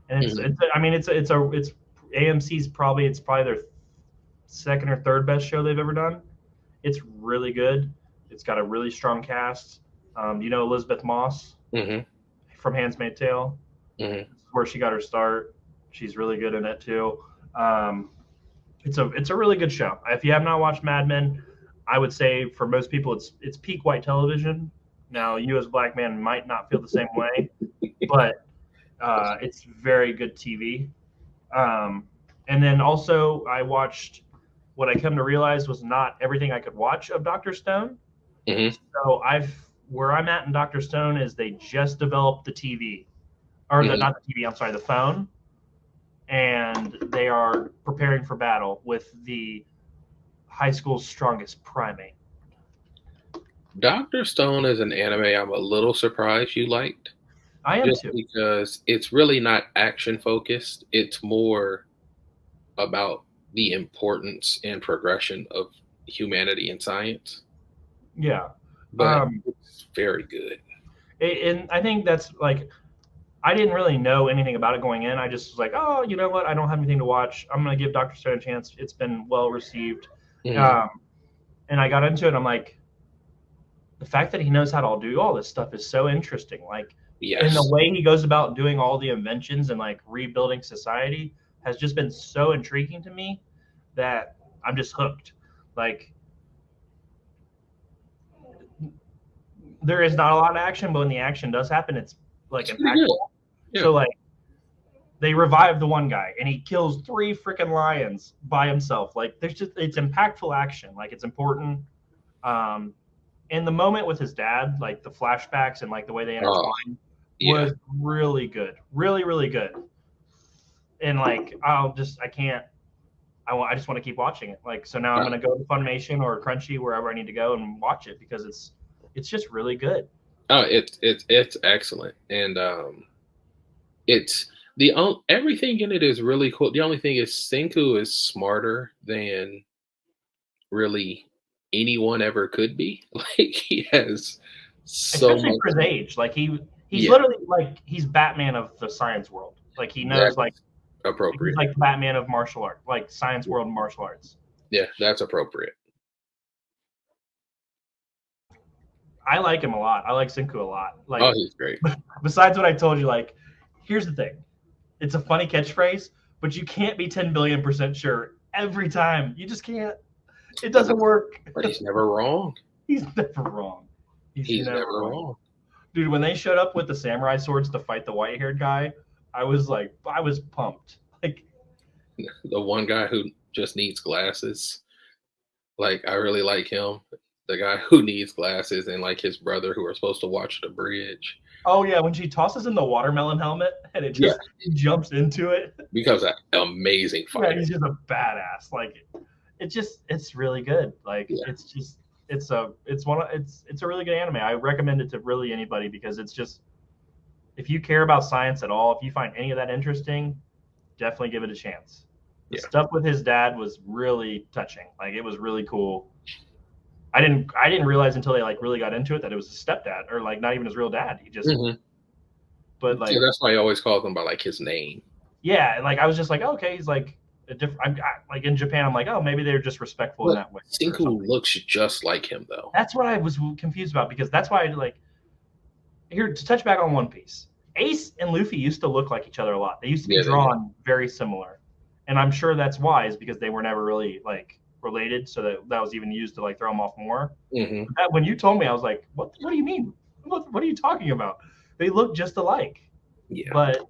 And Mhm. it's it's probably their second or third best show they've ever done. It's really good. It's got a really strong cast. You know Elizabeth Moss Mhm. from *Handmaid's Tale*, Mhm. where she got her start. She's really good in it too. Um, it's a really good show. If you have not watched Mad Men, I would say for most people it's peak white television. Now you as a black man might not feel the same way, but it's very good TV. Um, and then also I watched what I come to realize was not everything I could watch of Doctor Stone. Mhm. So I've where I'm at in Doctor Stone is they just developed the TV or the Mhm. not the TV. I'm sorry, the phone, and they are preparing for battle with the high school's strongest primate. Doctor Stone is an anime I'm a little surprised you liked. I am just too. because it's really not action focused. It's more about the importance and progression of humanity and science. Yeah. But Um, it's very good. and I think that's like I didn't really know anything about it going in. I just was like, oh, you know what? I don't have anything to watch. I'm gonna give Doctor Stone a chance. It's been well received, Mhm. um, and I got into it. I'm like, the fact that he knows how to do all this stuff is so interesting. Like, in the Yes. way he goes about doing all the inventions and like rebuilding society has just been so intriguing to me that I'm just hooked. Like, there is not a lot of action, but when the action does happen, it's like It's pretty good. impactful. Yeah. So like they revive the one guy and he kills three freaking lions by himself. Like there's just it's impactful action. Like it's important. Um, and the moment with his dad, like the flashbacks and like the way they Oh, intertwine, yeah. was really good. Really, really good. And like I can't I just want to keep watching it. Like so now I'm Uh, gonna go to Funimation or Crunchy wherever I need to go and watch it because it's just really good. oh, it's excellent, and it's everything in it is really cool. The only thing is Senku is smarter than really anyone ever could be. Like he has so Especially much. for his age. Like he's Yeah, literally like he's Batman of the science world. Like he knows like that's he's appropriate. like the Batman of martial art, like science world martial arts. Yeah, that's appropriate. I like him a lot. I like Senku a lot. Oh, Like he's great. besides what I told you, like here's the thing. It's a funny catchphrase, but you can't be 10 billion% sure every time. You just can't. It But doesn't work. but he's never wrong. He's never wrong. He's He's never never wrong. wrong. Dude, when they showed up with the samurai swords to fight the white haired guy, I was pumped. Like, The one guy who just needs glasses. Like I really like him. The guy who needs glasses and like his brother who are supposed to watch the bridge. oh yeah, when she tosses in the watermelon helmet and it Yeah, just jumps into it. because an amazing Yeah, fighter. he's just a badass. Like it's really good. Like Yeah. it's a really good anime. I recommend it to really anybody because it's just if you care about science at all, if you find any of that interesting, definitely give it a chance. The Yeah. stuff with his dad was really touching. Like it was really cool. I didn't realize until they like really got into it that it was his stepdad or like not even his real dad. He just Hmm. but Yeah, like that's why he always calls him by like his name. yeah, and like I was just like okay, he's like a different. Like in Japan, I'm like oh maybe they're just respectful in But that way or Senku something. looks just like him though. That's what I was confused about because that's why I like here to touch back on One Piece. Ace and Luffy used to look like each other a lot. They used to be Yeah, they did. drawn very similar, and I'm sure that's why is because they were never really like related, so that was even used to like throw them off more. Hmm. That when you told me, I was like, what do you mean? What are you talking about? They look just alike, Yeah. but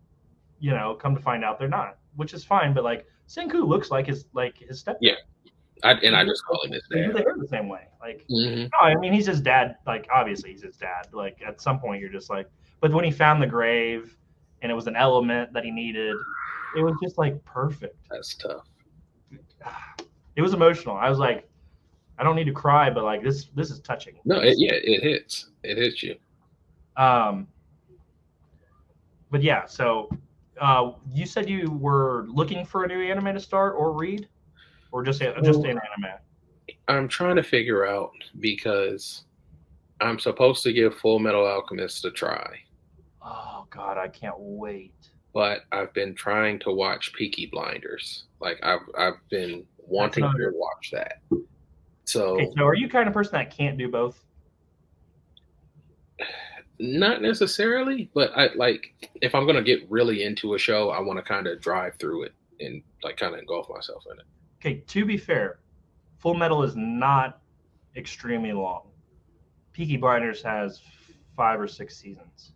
come to find out they're not, which is fine. But like Senku looks like his Yeah. stepdad. I They just call him his dad. they are the same way. Like, Hmm. no, I mean he's his dad. Like, obviously he's his dad. Like, at some point you're just like, but when he found the grave, and it was an element that he needed, it was just like perfect. That's tough. It was emotional. I was like, I don't need to cry, but like this is touching. No, yeah, it hits. It hits you. Um, but yeah, so you said you were looking for a new anime to start or read, or just So an anime. I'm trying to figure out because I'm supposed to give Full Metal Alchemist a try, Oh God, I can't wait. but I've been trying to watch Peaky Blinders. Like I've been That's wanting to another. watch that. Okay, So so are you kind of person that can't do both? not necessarily, but I like if I'm gonna get really into a show, I want to kind of drive through it and like kind of engulf myself in it. Okay, to be fair, Full Metal is not extremely long. Peaky Blinders has 5 or 6 seasons.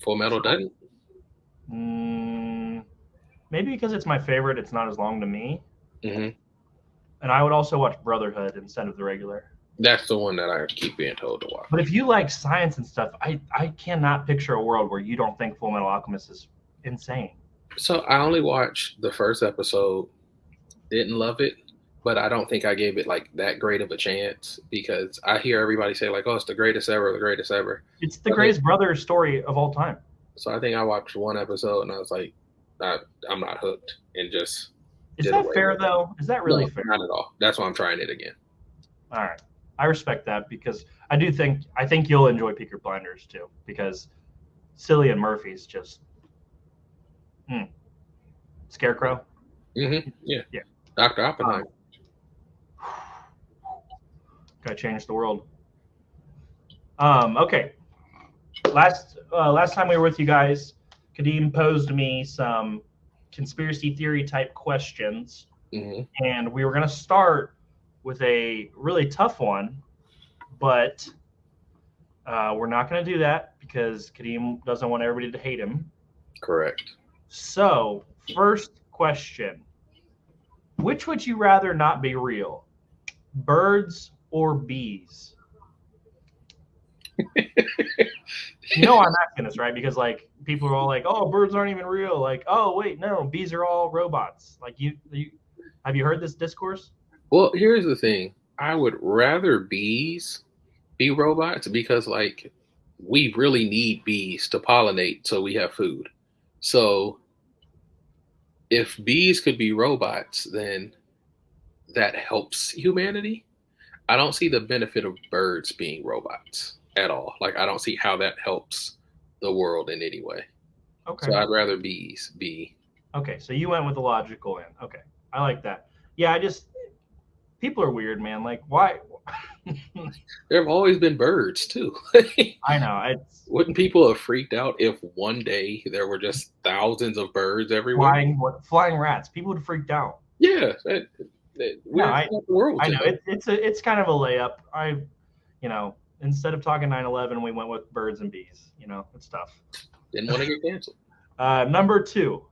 Full Metal So doesn't. mm, maybe because it's my favorite, it's not as long to me. Hmm. And I would also watch Brotherhood instead of the regular. That's the one that I keep being told to But watch. if you like science and stuff, I cannot picture a world where you don't think Full Metal Alchemist is insane. So I only watched the first episode, didn't love it, but I don't think I gave it like that great of a chance because I hear everybody say like, "Oh, it's the greatest ever, the greatest ever." It's the But it, greatest brother story of all time. So I think I watched one episode and I was like, I'm not hooked, and just Is did that away fair with it. though? Is that really No, fair? not at all. That's why I'm trying it again. All right. I respect that because I think you'll enjoy Peaky Blinders too because Cillian Murphy's just Scarecrow. Yeah. Yeah. Dr. Um, Oppenheimer. gotta change the world. Okay. Last time we were with you guys, Kadeem posed me some conspiracy theory type questions, hmm and we were gonna start with a really tough one, but we're not gonna do that because Kadeem doesn't want everybody to hate him. Correct. So, first question: which would you rather not be real, birds or bees? You know I'm asking this, right? Because like people are all like, "Oh, birds aren't even real." Like, "Oh, wait, no, bees are all robots." Like you have you heard this discourse? Well, here's the thing. I would rather bees be robots because, like, we really need bees to pollinate so we have food. So if bees could be robots, then that helps humanity. I don't see the benefit of birds being robots at all. Like, I don't see how that helps the world in any way. So Okay. I'd rather bees be. Okay, so you went with the logical end. Okay, I like that. Yeah, I just people are weird, man. Like, why? There have always been birds too. I know it's Wouldn't people have freaked out if one day there were just thousands of birds everywhere? flying rats. People would have freaked out. Yeah, No, weird thing about the world I know today. it's kind of a layup. You know, instead of talking 9/11, we went with birds and bees. You know, it's tough. Didn't want to get canceled. Number two,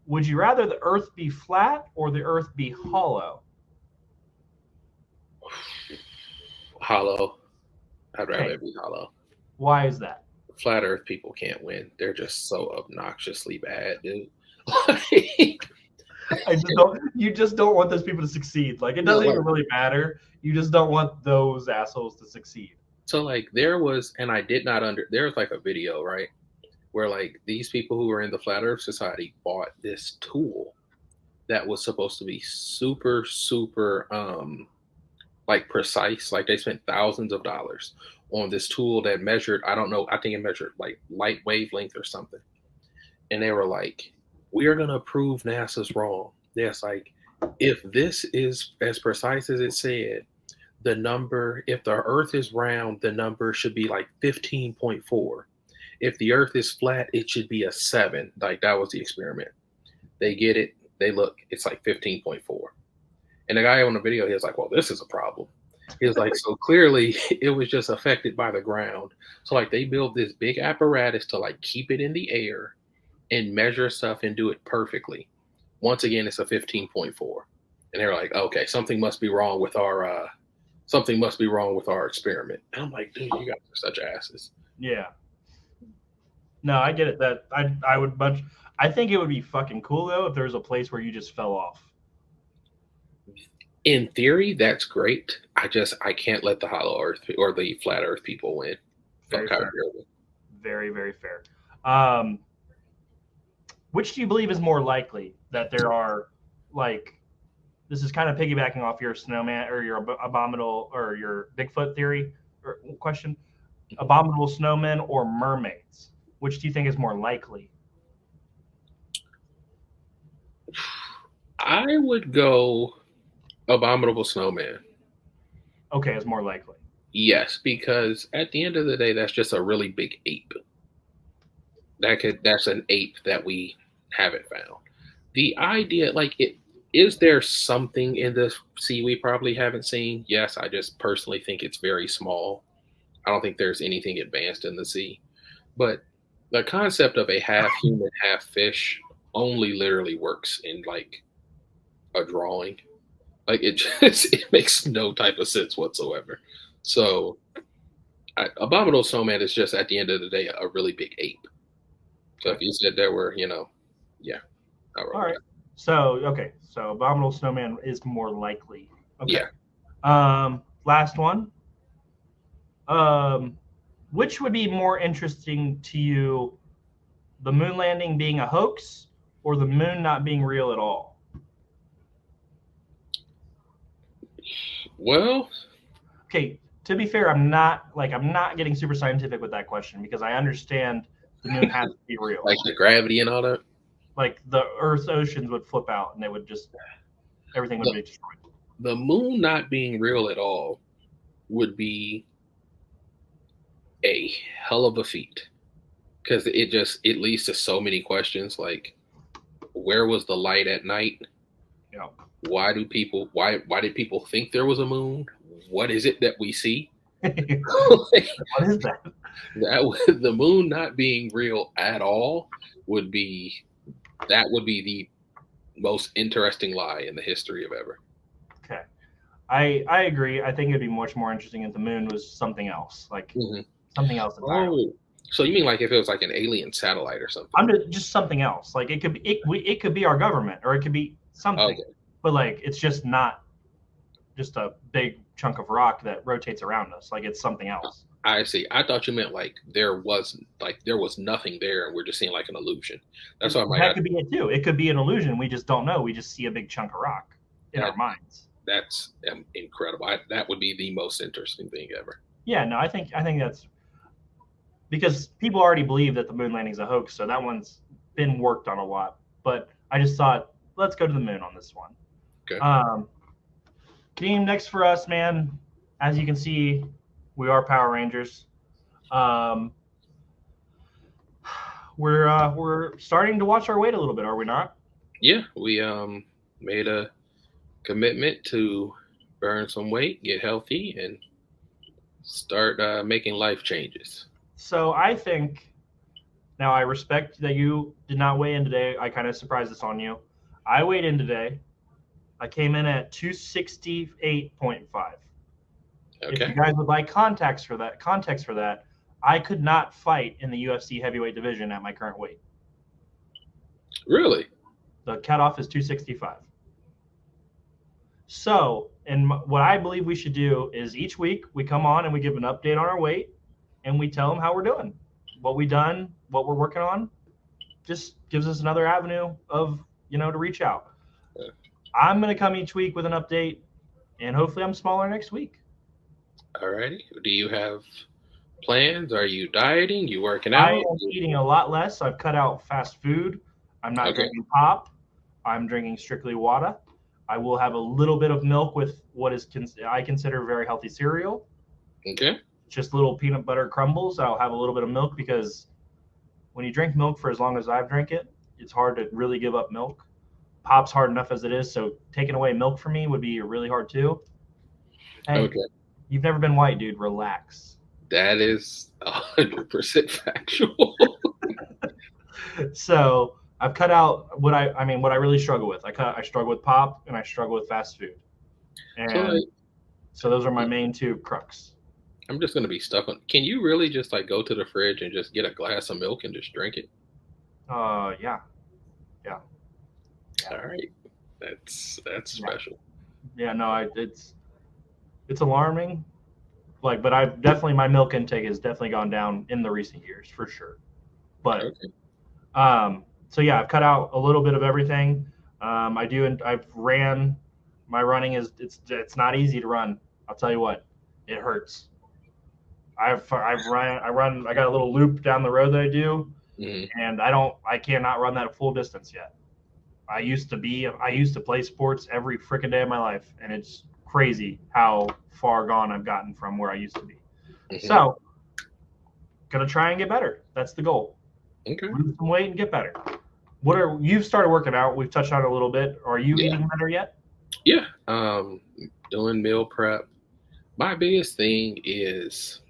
would you rather the Earth be flat or the Earth be hollow? Hollow. I'd rather Okay, it be hollow. why is that? Flat Earth people can't win. They're just so obnoxiously bad, dude. Like, You just don't want those people to succeed. Like it no, doesn't like even really matter. You just don't want those assholes to succeed. so like there was, and I did not there was like a video, right? Where like these people who were in the Flat Earth Society bought this tool that was supposed to be super, super like precise. Like they spent thousands of dollars on this tool that measured, I don't know, I think it measured like light wavelength or something. And they were like, we are gonna prove NASA's wrong. Yes, like if this is as precise as it said, the number, if the earth is round, the number should be like 15.4. If the earth is flat, it should be a 7. Like that was the experiment. They get it, they look, it's like 15.4. And the guy on the video, he was like, well, this is a problem. He was like, so clearly it was just affected by the ground. So like they built this big apparatus to like keep it in the air and measure stuff and do it perfectly. Once again, it's a 15.4. And they're like, okay, something must be wrong with our experiment. And I'm like, dude, you guys are such asses. Yeah. No, I get it. That I would much. I think it would be fucking cool though if there was a place where you just fell off. In theory, that's great. I can't let the hollow earth or the flat earth people win. Very Fuck how fair. dare they. Very very fair. Um, which do you believe is more likely that there are like this is kind of piggybacking off your snowman or your abominable or your Bigfoot theory or question, abominable snowmen or mermaids? Which do you think is more likely? I would go abominable snowman. Okay, is more likely. Yes, because at the end of the day, that's just a really big ape. That's an ape that we haven't found. The idea, like it, is there something in the sea we probably haven't seen? Yes, I just personally think it's very small. I don't think there's anything advanced in the sea. But the concept of a half human, half fish only literally works in like a drawing. Like it just it makes no type of sense whatsoever. So Abominable Snowman is just at the end of the day a really big ape. So Okay. if you said there were, yeah, I'll All roll with right. that. So abominable snowman is more likely. Okay. Yeah. Last one. Um, which would be more interesting to you, the moon landing being a hoax or the moon not being real at all? Well, Okay, to be fair, I'm not getting super scientific with that question because I understand the moon has to be real. like the gravity and all that. Like the Earth's oceans would flip out and they would just everything would be destroyed. The moon not being real at all would be a hell of a feat because it leads to so many questions like where was the light at night? Yeah. Why did people think there was a moon? What is it that we see? What is that? The moon not being real at all would be the most interesting lie in the history of ever. Okay. I agree. I think it'd be much more interesting if the moon was something else, like something else entirely. Oh, so you mean like if it was like an alien satellite or something? I'm just something else. Like it could be our government or it could be something, Okay. but like it's just not just a big chunk of rock that rotates around us. Like it's something else. I see. I thought you meant like there was nothing there and we're just seeing like an illusion. That's what That could be it too. It could be an illusion. We just don't know. We just see a big chunk of rock in our minds. That's incredible. That would be the most interesting thing ever. Yeah, no, I think that's because people already believe that the moon landing is a hoax, so that one's been worked on a lot. But I just thought, let's go to the moon on this one. Okay. Team next for us, man. As you can see, we are Power Rangers. We're starting to watch our weight a little bit, are we not? Yeah, we made a commitment to burn some weight, get healthy, and start making life changes. So I think now I respect that you did not weigh in today. I kind of surprised this on you. I weighed in today. I came in at 268.5. Okay. If you guys would like context for that, I could not fight in the UFC heavyweight division at my current weight. Really? The cutoff is 265. So, and what I believe we should do is each week we come on and we give an update on our weight and we tell them how we're doing, what we done, what we're working on. Just gives us another avenue of, to reach out. Yeah. I'm going to come each week with an update and hopefully I'm smaller next week. All righty. Do you have plans? Are you dieting? You working out? I am eating a lot less. I've cut out fast food. I'm not drinking pop. I'm drinking strictly water. I will have a little bit of milk with what is I consider very healthy cereal. Okay. Just little peanut butter crumbles. I'll have a little bit of milk because when you drink milk for as long as I've drank it, it's hard to really give up milk. Pop's hard enough as it is, so taking away milk for me would be really hard too. Hey, okay. You've never been white, dude. Relax. That is 100% factual. So I've cut out what I really struggle with. I struggle with pop and I struggle with fast food. And so those are my main two crux. I'm just gonna be stuck on. Can you really just like go to the fridge and just get a glass of milk and just drink it? Yeah. All right, that's special. Yeah, no, it's alarming. Like, but I've definitely my milk intake has definitely gone down in the recent years for sure. But so yeah, I've cut out a little bit of everything. I've ran. My running is it's not easy to run. I'll tell you what, it hurts. I run. I got a little loop down the road that I do, and I cannot run that full distance yet. I used to play sports every freaking day of my life, and it's crazy how far gone I've gotten from where I used to be. So, gonna try and get better. That's the goal. Okay. Lose some weight and get better. You've started working out? We've touched on it a little bit. Are you eating better yet? Yeah. Doing meal prep. My biggest thing is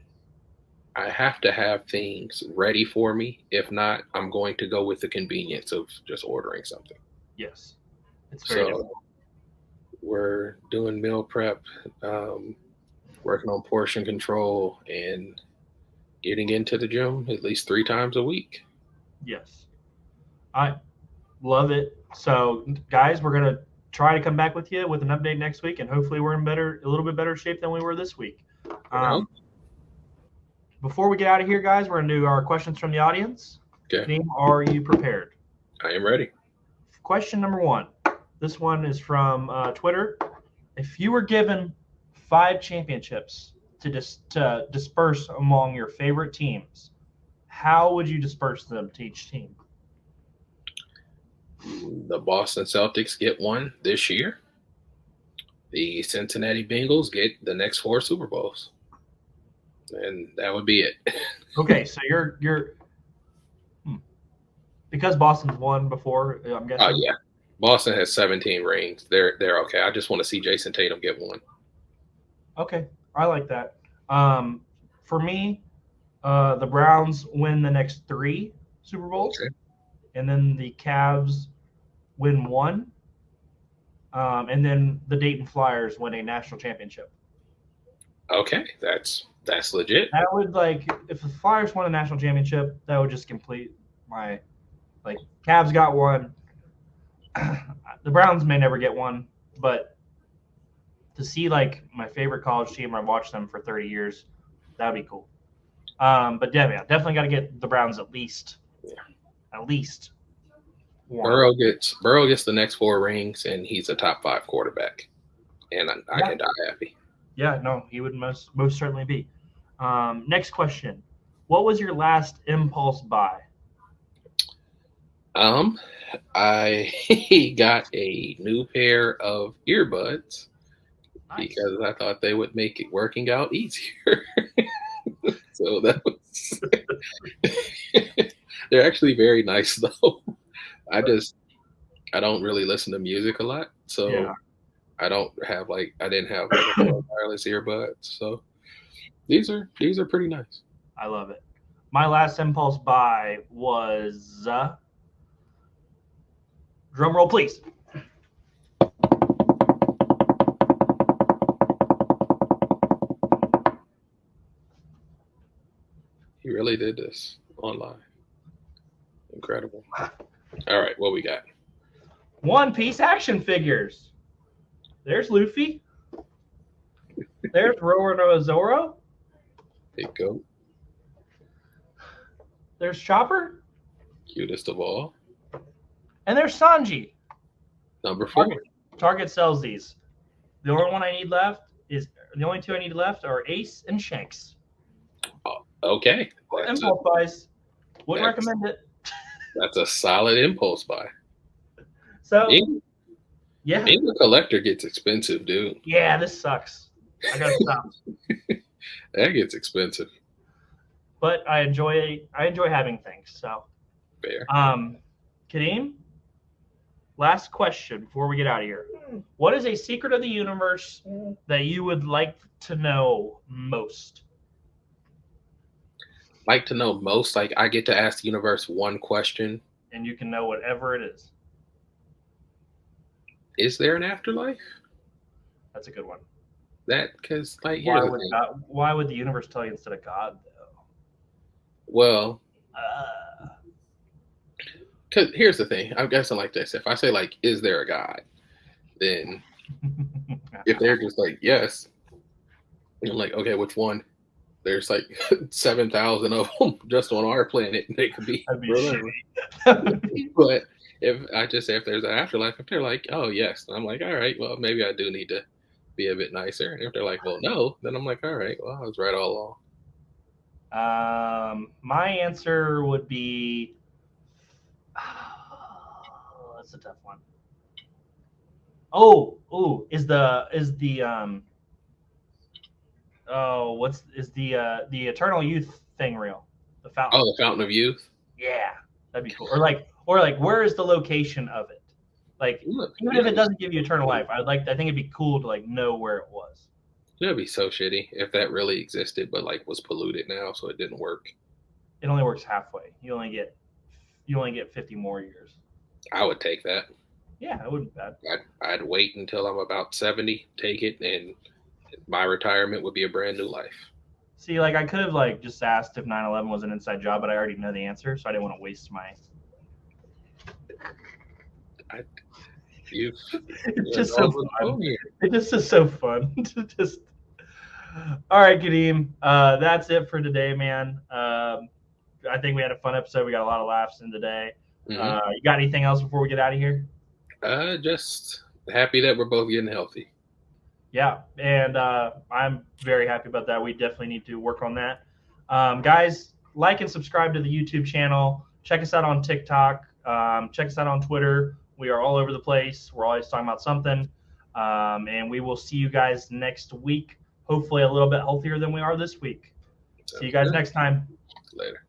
I have to have things ready for me. If not, I'm going to go with the convenience of just ordering something. Yes. It's very difficult. We're doing meal prep, working on portion control, and getting into the gym at least 3 times a week. Yes. I love it. So, guys, we're going to try to come back with you with an update next week, and hopefully we're in a little bit better shape than we were this week. Before we get out of here, guys, we're going to do our questions from the audience. Okay. Kadeem, are you prepared? I am ready. Question number 1. This one is from Twitter. If you were given 5 championships to disperse among your favorite teams, how would you disperse them to each team? The Boston Celtics get one this year. The Cincinnati Bengals get the next 4 Super Bowls. And that would be it. Okay, so you're because Boston's won before, I'm guessing. Oh yeah. Boston has 17 rings. They're okay. I just want to see Jason Tatum get one. Okay, I like that. For me, the Browns win the next 3 Super Bowls, Okay. and then the Cavs win 1, and then the Dayton Flyers win a national championship. Okay, that's legit. That would if the Flyers won a national championship, that would just complete my Cavs got 1. The Browns may never get 1, but to see my favorite college team, I've watched them for 30 years, that would be cool. But yeah, definitely got to get the Browns at least. Yeah. At least 1. Burrow gets the next 4 rings, and he's a top 5 quarterback, and I can die happy. Yeah, no, he would most certainly be. Next question: what was your last impulse buy? I got a new pair of earbuds because I thought they would make it working out easier. So that was. They're actually very nice though. I don't really listen to music a lot, so yeah. I didn't have wireless earbuds, so these are pretty nice. I love it. My last impulse buy was drum roll, please. He really did this online. Incredible. All right, what we got? One Piece action figures. There's Luffy. There's Roronoa Zoro. Big goat. There's Chopper. Cutest of all. And there's Sanji. Number 4. Target sells these. The only 2 I need left are Ace and Shanks. Oh, okay. Impulse buys. Wouldn't recommend it. That's a solid impulse buy. So, yeah. Being a collector gets expensive, dude. Yeah, this sucks. I gotta stop. That gets expensive. But I enjoy having things. So, fair. Kadeem, last question before we get out of here. What is a secret of the universe that you would like to know most? Like to know most? Like I get to ask the universe one question, and you can know whatever it is. Is there an afterlife? That's a good one. Because why would the universe tell you instead of God though? Well, because here's the thing. I'm guessing like this. If I say is there a God? Then if they're just yes, I'm like, okay, which one? There's 7,000 of them just on our planet. They could be. But if I just say if there's an afterlife, if they're oh yes, I'm like, all right, well maybe I do need to be a bit nicer. And if they're well no, then I'm like, all right, well I was right all along. My answer would be that's a tough one. Is the eternal youth thing real? The fountain. Oh, the fountain of youth. Yeah, that'd be cool. Or where is the location of it? Even if it doesn't give you eternal life, I think it'd be cool to know where it was. That'd be so shitty if that really existed, but was polluted now, so it didn't work. It only works halfway. You only get 50 more years. I would take that. Yeah, it wouldn't be bad. I'd wait until I'm about 70, take it, and my retirement would be a brand new life. See, I could have just asked if 9/11 was an inside job, but I already know the answer, so I didn't want to waste my. It's just so fun. It just is so fun to just. All right, Kadeem. That's it for today, man. I think we had a fun episode. We got a lot of laughs in today. Hmm. You got anything else before we get out of here? Just happy that we're both getting healthy. Yeah, and I'm very happy about that. We definitely need to work on that. Guys, like and subscribe to the YouTube channel. Check us out on TikTok. Check us out on Twitter. We are all over the place. We're always talking about something. And we will see you guys next week. Hopefully, a little bit healthier than we are this week. See you Sounds guys good. next time. Later.